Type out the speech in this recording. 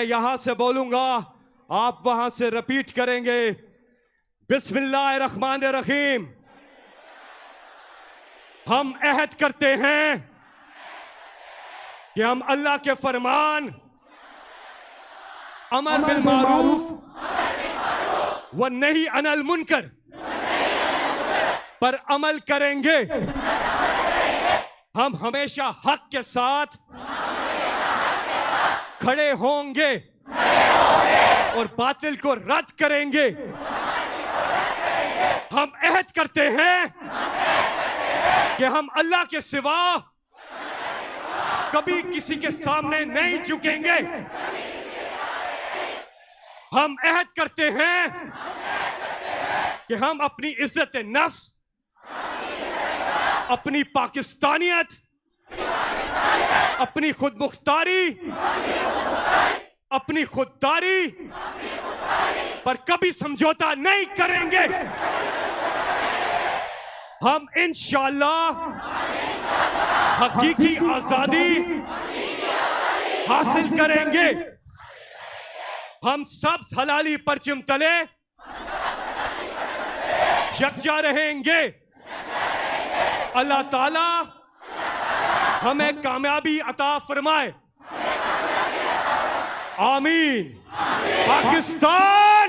यहां से बोलूंगा, आप वहां से रिपीट करेंगे। बिस्मिल्लाहिर्रहमानिर्रहीम। हम अहद करते हैं कि हम अल्लाह के फरमान अमर बिल मारूफ व नही अनिल मुनकर पर अमल करेंगे। हम हमेशा हक के साथ खड़े होंगे और बातिल को रद्द करेंगे। हम अहद करते हैं कि हम अल्लाह के सिवा कभी किसी के सामने नहीं झुकेंगे। हम अहद करते हैं कि हम अपनी इज्जत नफ्स, अपनी पाकिस्तानियत, अपनी खुद मुख्तारी, अपनी खुददारी पर कभी समझौता नहीं करेंगे। हम इंशाअल्लाह हकीकी आजादी हासिल करेंगे। हम सब हलाली परचम तले यकजा रहेंगे। अल्लाह ताला हमें कामयाबी अता फरमाए। आमीन। पाकिस्तान